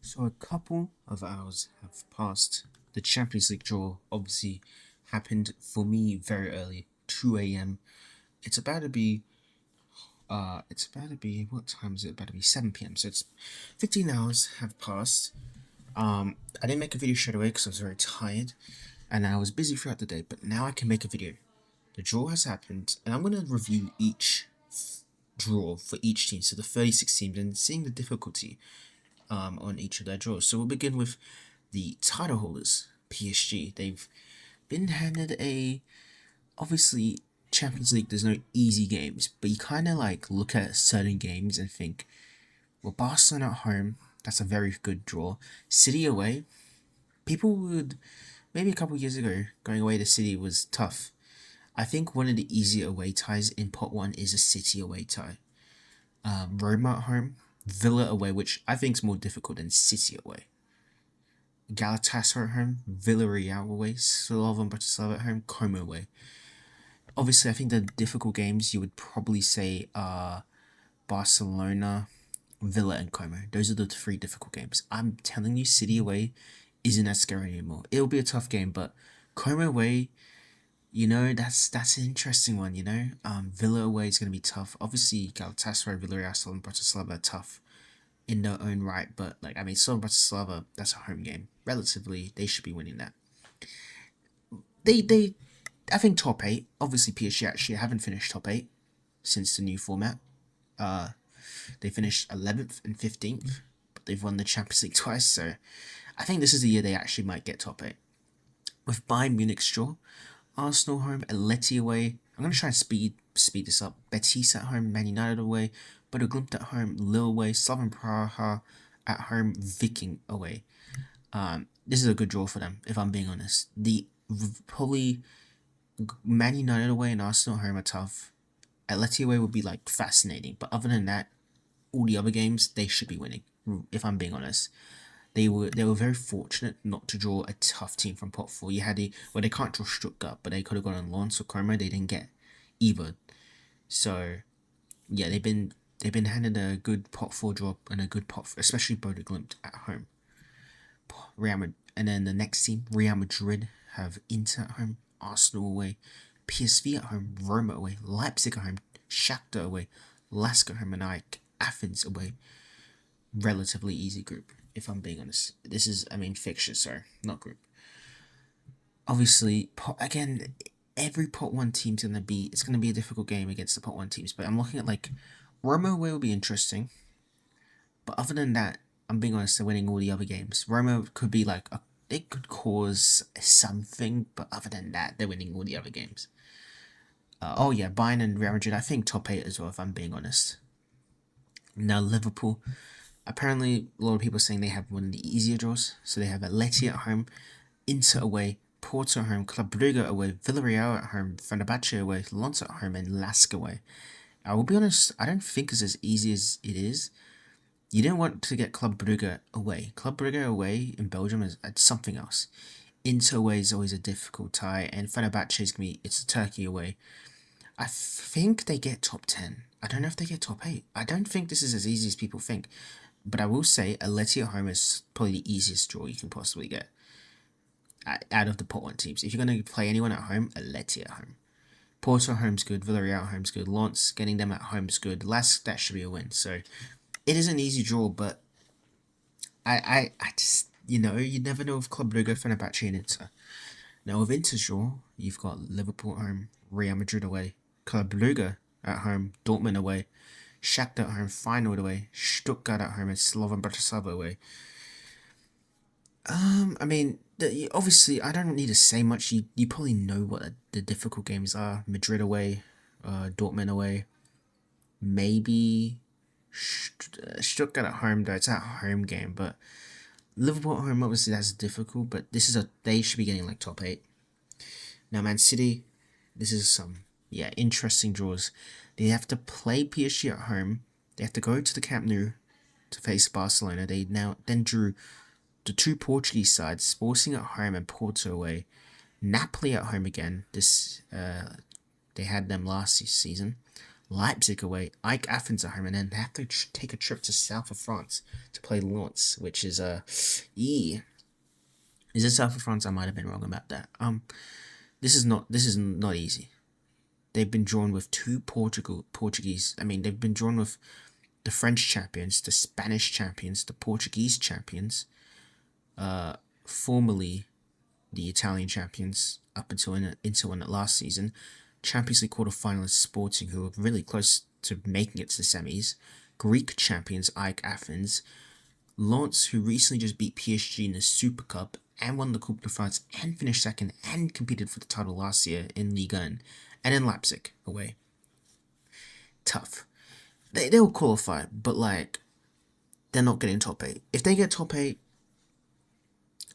So a couple of hours have passed. The Champions League draw obviously happened for me very early, 2 a.m. It's about to be what time is it about to be? 7 p.m. So it's 15 hours have passed. I didn't make a video straight away because I was very tired and I was busy throughout the day, but now I can make a video. The draw has happened and I'm gonna review each draw for each team, so the 36 teams, and seeing the difficulty on each of their draws. So we'll begin with the title holders, PSG. They've been handed a, obviously, Champions League, there's no easy games, but you kind of like look at certain games and think, well, Barcelona at home, that's a very good draw. City away, people would, maybe a couple years ago, going away to City was tough. I think one of the easier away ties in pot one is a City away tie. Roma at home, Villa away, which I think is more difficult than City away. Galatasaray at home, Villarreal away, Slovan Bratislava at home, Como away. Obviously, I think the difficult games you would probably say are Barcelona, Villa, and Como. Those are the three difficult games. I'm telling you, City away isn't as scary anymore. It'll be a tough game, but Como away, that's an interesting one. Villa away is going to be tough. Obviously, Galatasaray, Villarreal, Slovan Bratislava are tough in their own right, but Slovan Bratislava, that's a home game. Relatively, they should be winning that. I think top eight. Obviously, PSG actually haven't finished top eight since the new format. They finished 11th and 15th, but they've won the Champions League twice, so I think this is the year they actually might get top eight. With Bayern Munich's draw, Arsenal home, Atleti away. I'm going to try and speed this up. Betis at home, Man United away, Bodo Glimt at home, Lille away, Slaven Praha at home, Viking away. This is a good draw for them, if I'm being honest. Probably Man United away and Arsenal at home are tough. Atleti away would be fascinating, but other than that, all the other games they should be winning. If I'm being honest, they were very fortunate not to draw a tough team from pot four. They can't draw Stuttgart, but they could have gone on Lens or Como. They didn't get either. So yeah, they've been handed a good pot four draw and a good pot, especially Bodo Glimt at home. And then the next team, Real Madrid, have Inter at home, Arsenal away, PSV at home, Roma away, Leipzig at home, Shakhtar away, Lask at home, and Athens away. Relatively easy group, if I'm being honest. This is, fixture, sorry, not group. Obviously, every pot one team's it's gonna be a difficult game against the pot one teams, but I'm looking at Roma away will be interesting. But other than that, I'm being honest, they're winning all the other games. Roma could be they could cause something, but other than that, they're winning all the other games. Bayern and Real Madrid, I think top 8 as well, if I'm being honest. Now, Liverpool, apparently a lot of people are saying they have one of the easier draws. So they have Atleti at home, Inter away, Porto at home, Club Brugge away, Villarreal at home, Fenerbahce away, Lens at home, and Lask away. I will be honest, I don't think it's as easy as it is. You don't want to get Club Brugge away. Club Brugge away in Belgium is something else. Inter away is always a difficult tie, and Fenerbahce is it's Turkey away. I think they get top 10. I don't know if they get top 8. I don't think this is as easy as people think. But I will say, Atleti at home is probably the easiest draw you can possibly get out of the pot one teams. If you're going to play anyone at home, Atleti at home. Porto at home's good, Villarreal at home's good, Lens, getting them at home's good. Lask, that should be a win. So it is an easy draw, but I just, you never know with Club Brugge, Fenerbahce, and Inter. Now with Inter's draw, you've got Liverpool at home, Real Madrid away, Club Brugge at home, Dortmund away, Shakhtar at home, Feyenoord away, Stuttgart at home, and Slovan Bratislava away. Obviously, I don't need to say much. You probably know what the difficult games are. Madrid away, Dortmund away, maybe Stuttgart at home, though it's at home game, but Liverpool at home, obviously that's difficult, but they should be getting top 8. Now Man City, this is some interesting draws. They have to play PSG at home. They have to go to the Camp Nou to face Barcelona. They then drew the two Portuguese sides, Sporting at home and Porto away. Napoli at home again. They had them last season. Leipzig away, AEK Athens at home, and then they have to take a trip to south of France to play Lens, which is Is it south of France? I might have been wrong about that. This is not easy. They've been drawn with two Portuguese. I mean, they've been drawn with the French champions, the Spanish champions, the Portuguese champions, formerly the Italian champions up until Inter won it last season, Champions League quarterfinalists Sporting, who were really close to making it to the semis, Greek champions AEK Athens, Lens, who recently just beat PSG in the Super Cup and won the Coupe de France and finished second and competed for the title last year in Ligue 1, and then Leipzig away. Tough. They'll qualify, but like, they're not getting top 8. If they get top 8,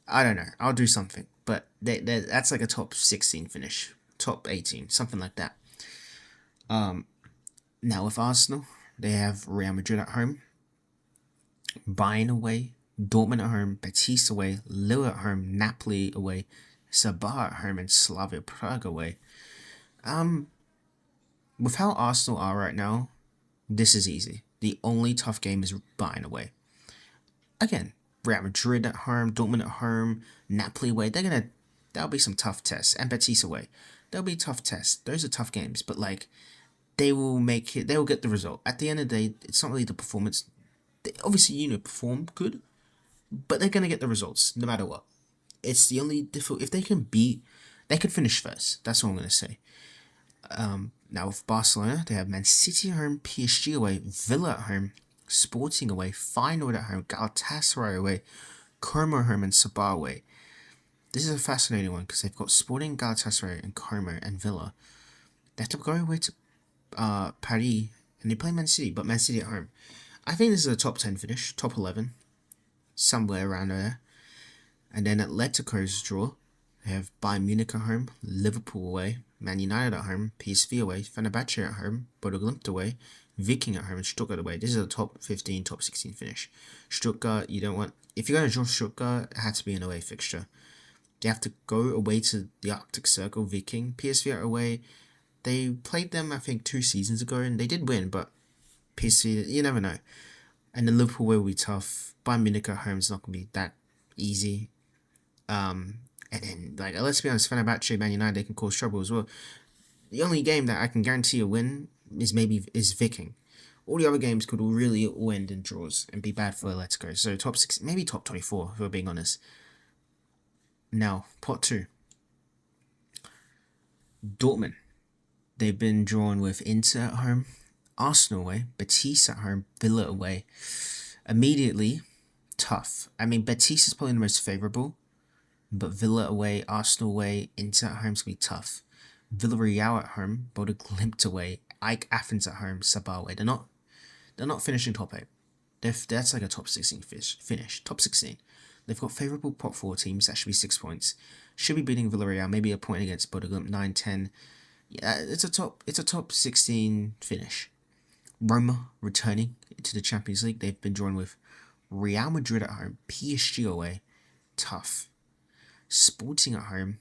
I don't know, I'll do something. But that's like a top 16 finish, top 18, something like that. Now with Arsenal, they have Real Madrid at home, Bayern away, Dortmund at home, Betis away, Lille at home, Napoli away, Sabah at home, and Slavia Prague away. With how Arsenal are right now, this is easy. The only tough game is Bayern away. Again, Real Madrid at home, Dortmund at home, Napoli away. That'll be some tough tests, and Betis away. There'll be tough tests. Those are tough games, but like, they will make it. They will get the result. At the end of the day, it's not really the performance. They obviously, perform good, but they're gonna get the results no matter what. It's the only difficult. If they can beat, they could finish first. That's what I'm gonna say. Now with Barcelona, they have Man City at home, PSG away, Villa at home, Sporting away, Feyenoord at home, Galatasaray away, Como at home, and Sabah away. This is a fascinating one because they've got Sporting, Galatasaray, and Como and Villa. They have to go away to Paris, and they play Man City, but Man City at home. I think this is a top 10 finish, top 11, somewhere around there. And then Atletico's draw. They have Bayern Munich at home, Liverpool away, Man United at home, PSV away, Fenerbahce at home, Bodo Glimt away, Viking at home, and Stuttgart away. This is a top 15, top 16 finish. Stuttgart, you don't want... If you're going to draw Stuttgart, it had to be an away fixture. They have to go away to the Arctic Circle, Viking. PSV are away. They played them, I think, 2 seasons ago, and they did win, but PSV, you never know. And then Liverpool will be tough. Bayern Munich at home is not going to be that easy. And then, like, let's be honest, Fenerbahce, Man United, they can cause trouble as well. The only game that I can guarantee a win is Viking. All the other games could really all end in draws and be bad for Atletico. So top 6, maybe top 24, if we're being honest. Now, pot 2. Dortmund. They've been drawn with Inter at home, Arsenal away, Betis at home, Villa away. Immediately, tough. I mean, Betis is probably the most favourable, but Villa away, Arsenal away, Inter at home is going to be tough. Villarreal at home, Bodo Glimt away, AEK Athens at home, Sabah away. They're not finishing top 8. That's like a top 16 finish. Top 16. They've got favourable pot 4 teams. That should be 6 points. Should be beating Villarreal. Maybe a point against Bodo Glimt. 9, 10. Yeah, it's a top 16 finish. Roma returning to the Champions League. They've been drawn with Real Madrid at home, PSG away. Tough. Sporting at home,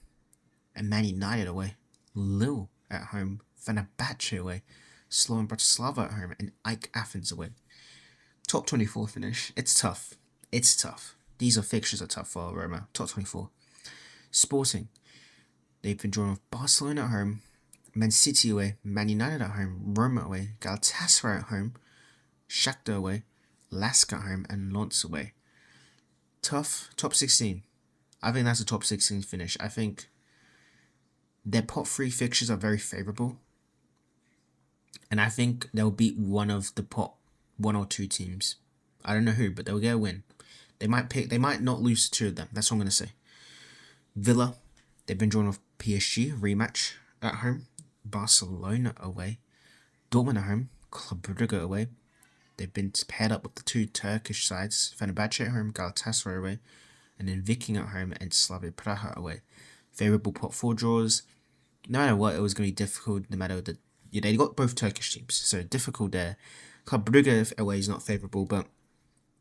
and Man United away. Lille at home, Fenerbahce away, Slovan Bratislava at home, and AEK Athens away. Top 24 finish. It's tough. These fixtures are tough for Roma. Top 24. Sporting. They've been drawn with Barcelona at home, Man City away, Man United at home, Roma away, Galatasaray at home, Shakhtar away, Lask at home, and Lens away. Tough. Top 16. I think that's a top 16 finish. I think their pot 3 fixtures are very favourable. And I think they'll beat one of the pot 1 or 2 teams. I don't know who, but they'll get a win. They might not lose to 2 of them. That's what I'm going to say. Villa, they've been drawn with PSG, rematch at home. Barcelona away. Dortmund at home. Club Brugge away. They've been paired up with the 2 Turkish sides. Fenerbahce at home, Galatasaray away. And then Viking at home and Slavia Praha away. Favourable pot 4 draws. No matter what, it was going to be difficult. No matter they got both Turkish teams, so difficult there. Club Brugge away is not favourable, but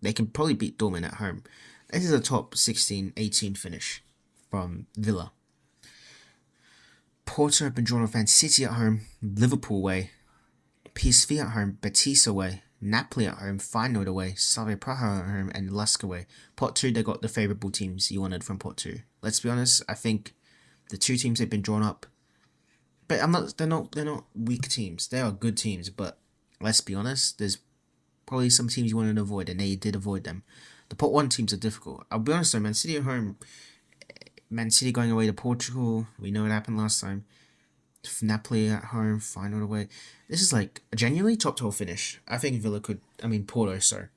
they can probably beat Dortmund at home. This is a top 16, 18 finish from Villa. Porto have been drawn with Man City at home, Liverpool away, PSV at home, Betis away, Napoli at home, Feyenoord away, Slavia Praha at home, and Lask away. Pot 2, they got the favourable teams you wanted from Pot 2. Let's be honest, I think the two teams they've been drawn up, but they're not weak teams. They are good teams, but let's be honest, there's probably some teams you wanted to avoid, and they did avoid them. The Pot 1 teams are difficult. I'll be honest though, Man City at home, Man City going away to Portugal, we know what happened last time. Napoli at home, Feyenoord away. This is like a genuinely top 12 finish. I think Porto,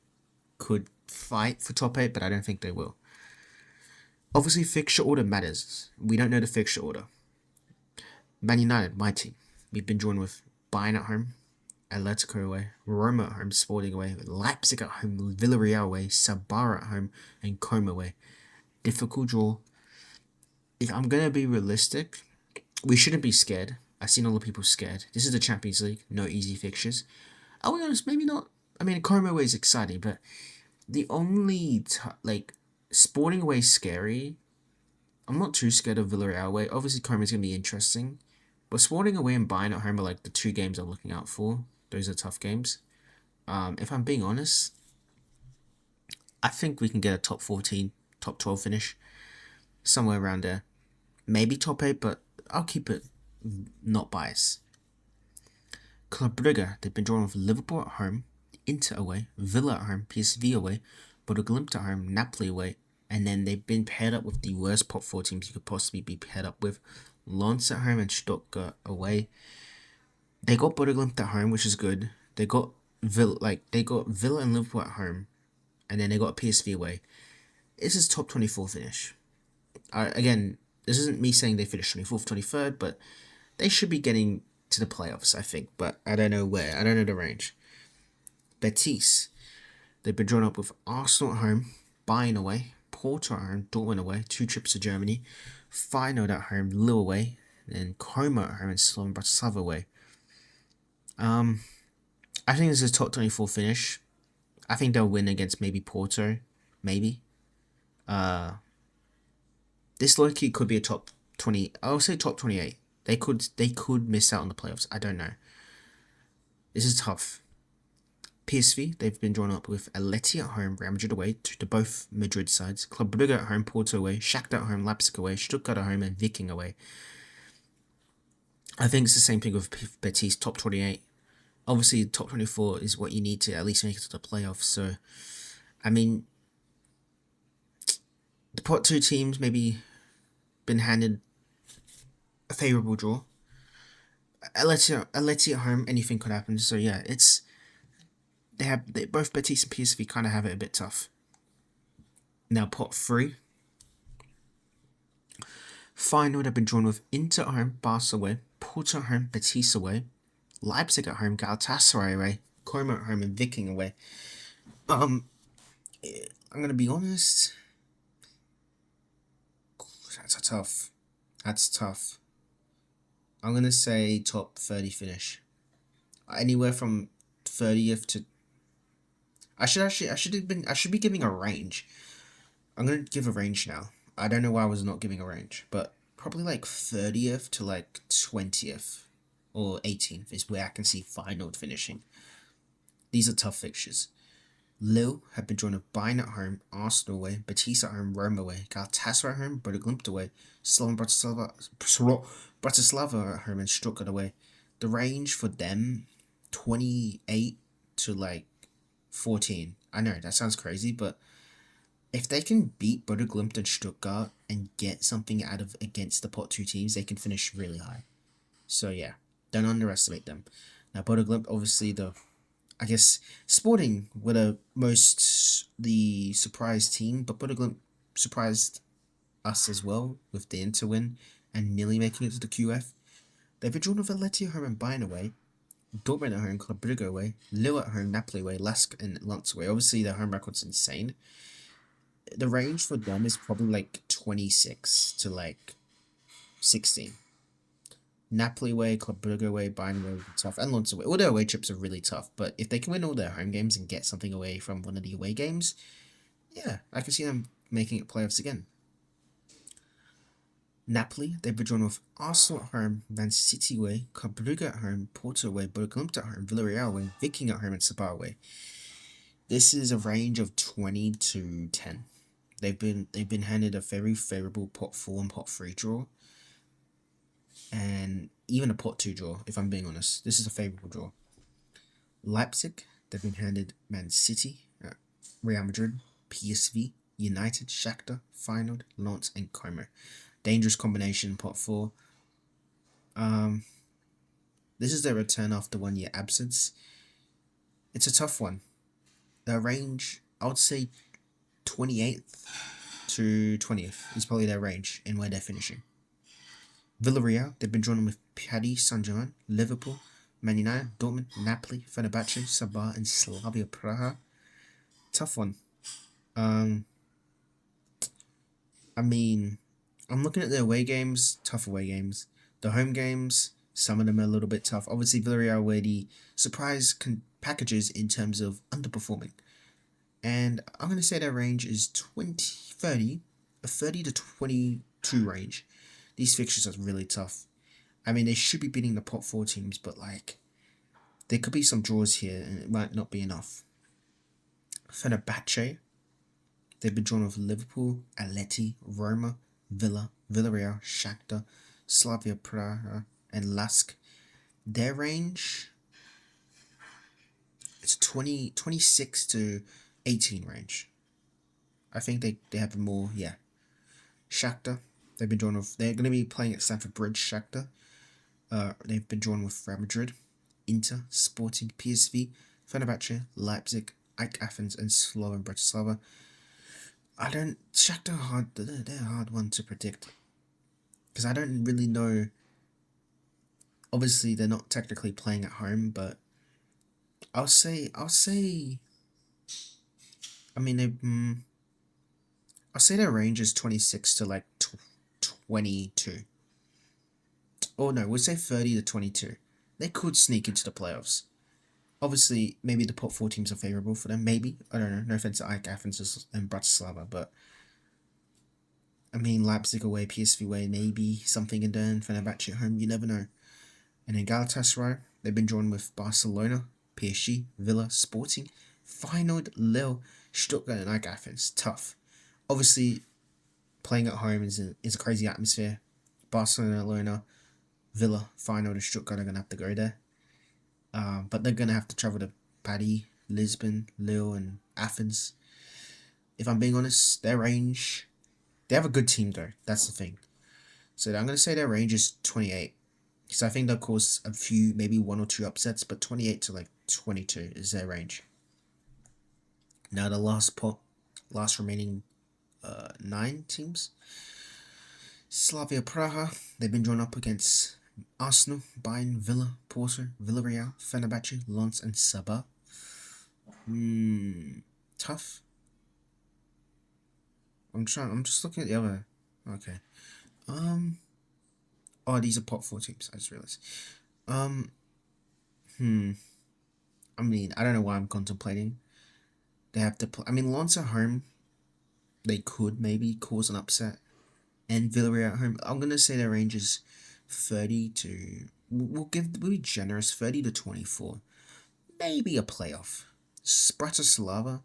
could fight for top 8, but I don't think they will. Obviously, fixture order matters. We don't know the fixture order. Man United, my team. We've been drawn with Bayern at home, Atletico away, Roma at home, Sporting away, Leipzig at home, Villarreal away, Sabah at home, and Como away. Difficult draw. If I'm going to be realistic, we shouldn't be scared. I've seen a lot of people scared. This is the Champions League, no easy fixtures. I'll be honest, maybe not. I mean, Como away is exciting, but the only, Sporting away is scary. I'm not too scared of Villarreal away. Obviously, Como is going to be interesting. But Sporting away and Bayern at home are like the two games I'm looking out for. Those are tough games. If I'm being honest, I think we can get a top 14, top 12 finish. Somewhere around there. Maybe top 8, but I'll keep it not biased. Club Brugge, they've been drawn with Liverpool at home, Inter away, Villa at home, PSV away, Bodo Glimt at home, Napoli away, and then they've been paired up with the worst pot 4 teams you could possibly be paired up with. Lens at home and Stuttgart away. They got Bodo Glimt at home, which is good. They got Villa and Liverpool at home, and then they got PSV away. This is top 24 finish. Again, this isn't me saying they finished 24th, 23rd, but they should be getting to the playoffs, I think. But I don't know where. I don't know the range. Betis. They've been drawn up with Arsenal at home, Bayern away, Porto at home, Dortmund away, 2 trips to Germany, Feyenoord at home, Lille away, then Como at home, and Slovan Bratislava away. I think this is a top 24 finish. I think they'll win against maybe Porto. Maybe. This low-key could be a top 20. I would say top 28. They could miss out on the playoffs. I don't know. This is tough. PSV, they've been drawn up with Atleti at home, Real Madrid away, to both Madrid sides. Club Brugge at home, Porto away, Shakhtar at home, Leipzig away, Stuttgart at home, and Viking away. I think it's the same thing with Betis, top 28. Obviously, top 24 is what you need to at least make it to the playoffs. So, I mean, the pot 2 teams maybe been handed a favourable draw. Atleti at home, anything could happen. So yeah, both Betis and PSV kind of have it a bit tough. Now pot 3. Feyenoord have been drawn with Inter at home, Barca away, Porto at home, Betis away, Leipzig at home, Galatasaray away, Como at home, and Viking away. I'm gonna be honest. That's tough. I'm gonna say top 30 finish. Anywhere from 30th to. I should be giving a range. I'm gonna give a range now. I don't know why I was not giving a range, but probably like 30th to like 20th or 18th is where I can see Feyenoord finishing. These are tough fixtures. Lille have been drawn with Bayern at home, Arsenal away, Betis at home, Roma away, Galatasaray at home, Bodo Glimt away, Slovan Bratislava at home, and Stuttgart away. The range for them, 28 to like 14. I know, that sounds crazy, but if they can beat Bodo Glimt and Stuttgart and get something out of against the pot 2 teams, they can finish really high. So yeah, don't underestimate them. Now Bodo Glimt, obviously Sporting were the surprise team, but Bodo Glimt surprised us as well with the Inter win and nearly making it to the QF. They've been drawn with Atleti at home and Bayern away, Dortmund at home, Club Brugge away, Lille at home, Napoli away, Lask and Lens away. Obviously, their home record's insane. The range for them is probably like 26 to like 16. Napoli away, Club Brugge away, Bayern away, tough, and Lens away. All their away trips are really tough, but if they can win all their home games and get something away from one of the away games, yeah, I can see them making it playoffs again. Napoli, they've been drawn with Arsenal at home, Man City away, Club Brugge at home, Porto away, Bodo Glimt at home, Villarreal away, Viking at home, and Sabah away. This is a range of 20 to 10. They've been handed a very favourable pot 4 and pot 3 draw, and even a pot 2 draw. If I'm being honest, this is a favourable draw. Leipzig, they've been handed Man City, Real Madrid, PSV, United, Shakhtar, Feyenoord, Lens, and Como. Dangerous combination, pot 4. This is their return after 1 year absence. It's a tough one. The range, I would say 28th to 20th is probably their range in where they're finishing. Villarreal, they've been drawn with Paris Saint-Germain, Liverpool, Man United, Dortmund, Napoli, Fenerbahce, Sabah, and Slavia Praha. Tough one. I mean, I'm looking at the away games, tough away games. The home games, some of them are a little bit tough. Obviously, Villarreal were the surprise packages in terms of underperforming. And I'm going to say their range is 30 to 22 range. These fixtures are really tough. I mean, they should be beating the pot 4 teams, but like, there could be some draws here and it might not be enough. Fenerbahce, they've been drawn with Liverpool, Atleti, Roma, Villa, Villarreal, Shakhtar, Slavia Praha, and Lask. Their range, it's 26 to 18 range. I think they have more, yeah. Shakhtar, they've been drawn with, they're going to be playing at Stamford Bridge, Shakhtar. They've been drawn with Real Madrid, Inter, Sporting, PSV, Fenerbahce, Leipzig, AEK Athens, and Slovan Bratislava. Shakhtar are hard, they're a hard one to predict. Because I don't really know, obviously they're not technically playing at home, but I'll say, I'll say their range is 26 to like 22. Oh no, we'll say 30 to 22. They could sneak into the playoffs. Obviously, maybe the pot 4 teams are favourable for them. Maybe. I don't know. No offense to AEK Athens and Bratislava, but I mean, Leipzig away, PSV away, maybe something in there, Fenerbahce at home. You never know. And then Galatasaray, they've been drawn with Barcelona, PSG, Villa, Sporting, Feyenoord, Lille, Stuttgart, and AEK Athens. Tough. Obviously, playing at home is a crazy atmosphere. Barcelona, Villa, Feyenoord, and Stuttgart are going to have to go there. But they're going to have to travel to Paris, Lisbon, Lille, and Athens. If I'm being honest, their range, they have a good team though. That's the thing. So I'm going to say their range is 28. Because I think they'll cause a few, maybe 1 or 2 upsets, but 28 to like 22 is their range. Now the last remaining 9 teams. Slavia Praha, they've been drawn up against Arsenal, Bayern, Villa, Porto, Villarreal, Fenerbahce, Lens, and Sabah. Tough. I'm just looking at the other. Okay. Oh, these are pot 4 teams. I just realized. I mean, I don't know why I'm contemplating. They have to play. I mean, Lens at home, they could maybe cause an upset. And Villarreal at home, I'm gonna say their range is 30 to. We'll be generous, 30 to 24. Maybe a playoff. Bratislava,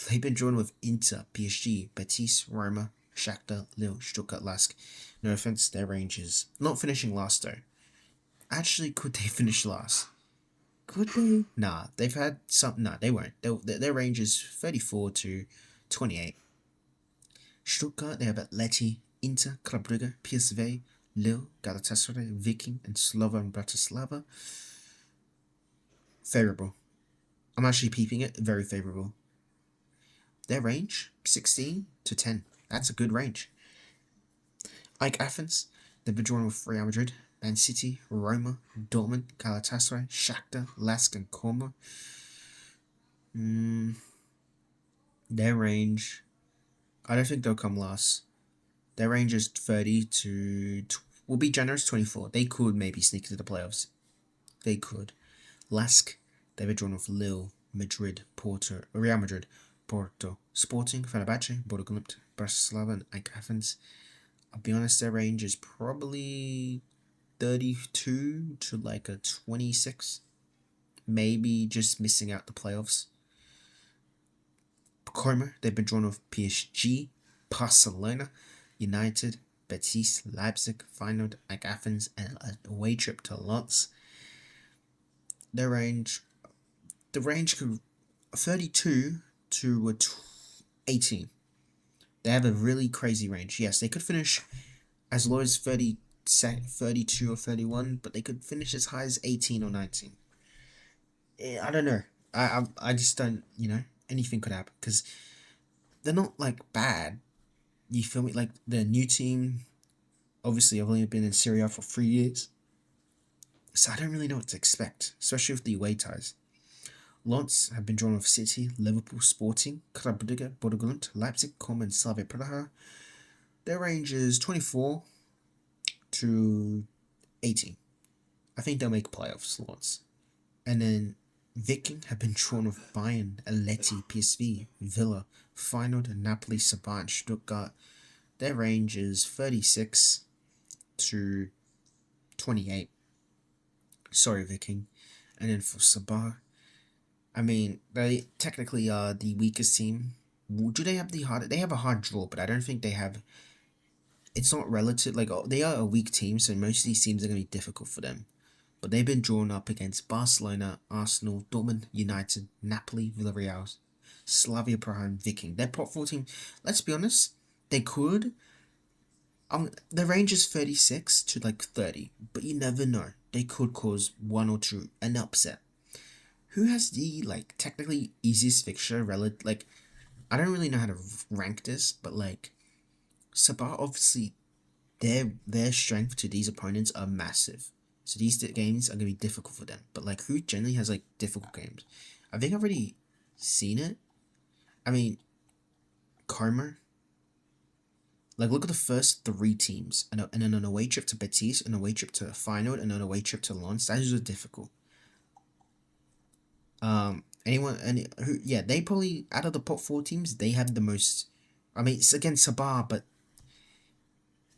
they've been drawn with Inter, PSG, Betis, Roma, Shakhtar, Lille, Stuttgart, Lask. No offense, their range is not finishing last though. Actually, could they finish last? Could they? Nah, they've had some. Nah, they won't. Their range is 34 to 28. Stuttgart, they have Atleti, Inter, Club Brugge, PSV, Lille, Galatasaray, Viking, and Slovan Bratislava. Favourable. I'm actually peeping it. Very favourable. Their range, 16 to 10. That's a good range. AEK Athens, they've been drawn with Real Madrid, Man City, Roma, Dortmund, Galatasaray, Shakhtar, Lask, and Como. Their range, I don't think they'll come last. Their range is 30 to, we'll be generous, 24. They could maybe sneak into the playoffs. They could. Lask, they've been drawn with Lille, Madrid, Porto, Real Madrid, Porto, Sporting, Fenerbahce, Bodo Glimt, Bratislava, and AEK Athens. I'll be honest, their range is probably 32 to like a 26. Maybe just missing out the playoffs. Como, they've been drawn off PSG, Barcelona, United, Betis, Leipzig, Feyenoord, like Athens, and a away trip to Lens. Their range, the range could 32 to 18. They have a really crazy range. Yes, they could finish as low as 32 or 31, but they could finish as high as 18 or 19. I don't know. I just don't, anything could happen because they're not like bad. You feel me? Like the new team, obviously, I've only been in Serie A for 3 years, so I don't really know what to expect, especially with the away ties. Lens have been drawn off City, Liverpool, Sporting, Club Brugge, Bodo Glimt, Leipzig, Como, and Slavia Praha. Their range is 24 to 18. I think they'll make playoffs, Lens. And then Viking have been drawn off Bayern, Atleti, PSV, Villa, Feyenoord, Napoli, Sabah, and Stuttgart. Their range is 36 to 28. Sorry, Viking. And then for Sabah, I mean, they technically are the weakest team. Do they have the hard? They have a hard draw, but I don't think they have. It's not relative. Like they are a weak team, so most of these teams are going to be difficult for them. But they've been drawn up against Barcelona, Arsenal, Dortmund, United, Napoli, Villarreal, Slavia Praha, and Viking. Their top 4 team. Let's be honest, they could. The range is 36 to like 30, but you never know. They could cause 1 or 2 an upset. Who has the like technically easiest fixture? Like, I don't really know how to rank this, but like, Sabah obviously their strength to these opponents are massive. So these games are gonna be difficult for them. But like, who generally has like difficult games? I think I've already seen it. I mean, Como. Like, look at the first 3 teams, and then an away trip to Betis, an away trip to Feyenoord, and an away trip to Lens. Those are difficult. They probably out of the top 4 teams, they have the most. I mean, it's against Sabah, but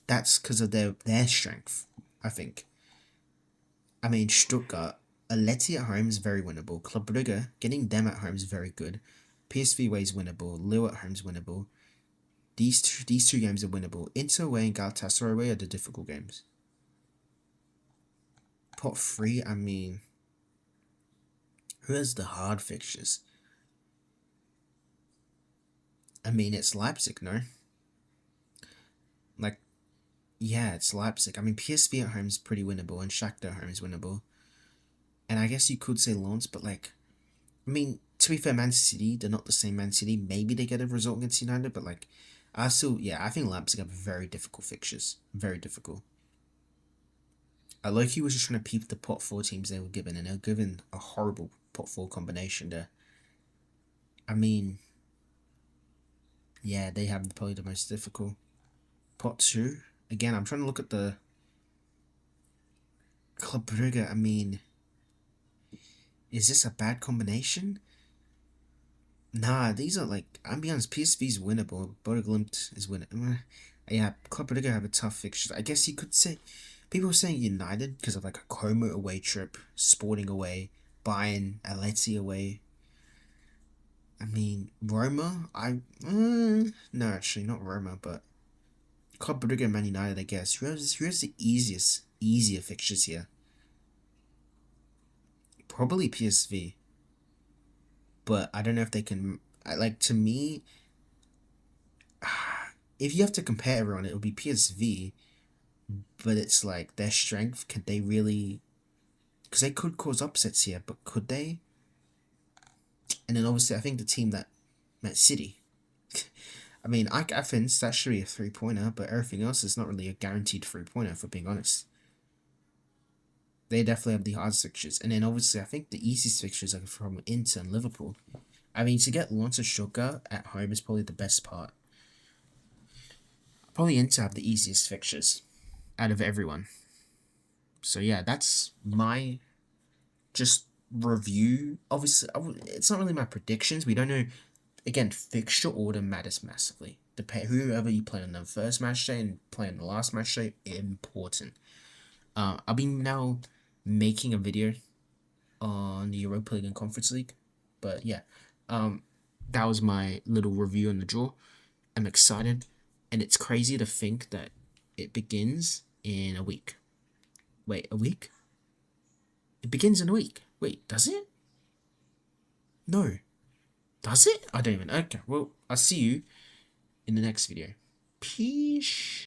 that's because of their strength, I think. I mean, Stuttgart, Atleti at home is very winnable. Club Brugge, getting them at home is very good. PSV away is winnable. Lille at home is winnable. These two games are winnable. Inter away and Galatasaray away are the difficult games. Pot 3, I mean, who has the hard fixtures? I mean, it's Leipzig, no? Like, yeah, it's Leipzig. I mean, PSV at home is pretty winnable, and Shakhtar at home is winnable. And I guess you could say Lens, but like, I mean, to be fair, Man City, they're not the same Man City. Maybe they get a result against United, but like, I think Leipzig have very difficult fixtures. Very difficult. Loki was just trying to peep the pot 4 teams they were given, and they were given a horrible pot 4 combination there. I mean, yeah, they have probably the most difficult. Pot 2, again, I'm trying to look at the Club Brugge. I mean, is this a bad combination? Nah, these are like, I'll be honest, PSV's winnable. Bodo Glimt is winnable. Yeah, Club Brugge have a tough fixture. I guess you could say, people are saying United because of like a Como away trip, Sporting away, Bayern, Atleti away. I mean, Roma, no, actually, not Roma, but Club Brugge and Man United, I guess. Who has the easier fixtures here? Probably PSV. But I don't know if they can, like, to me, if you have to compare everyone, it would be PSV, but it's like, their strength, could they really, because they could cause upsets here, but could they? And then obviously, I think the team that met City, I mean, Athens, that should be a 3-pointer, but everything else is not really a guaranteed 3-pointer, for being honest. They definitely have the hardest fixtures. And then obviously, I think the easiest fixtures are from Inter and Liverpool. I mean, to get Lens and Stuttgart at home is probably the best part. Probably Inter have the easiest fixtures out of everyone. So yeah, that's my just review. Obviously, it's not really my predictions. We don't know again, fixture order matters massively. Whoever you play on the first match day and play on the last match day, important. I'll be now making a video on the Europa League and Conference League, but yeah, that was my little review on the draw. I'm excited, and it's crazy to think that it begins in a week. Wait, a week? It begins in a week. Wait, does it? No. Does it? I don't even. Okay, well, I'll see you in the next video. Peace.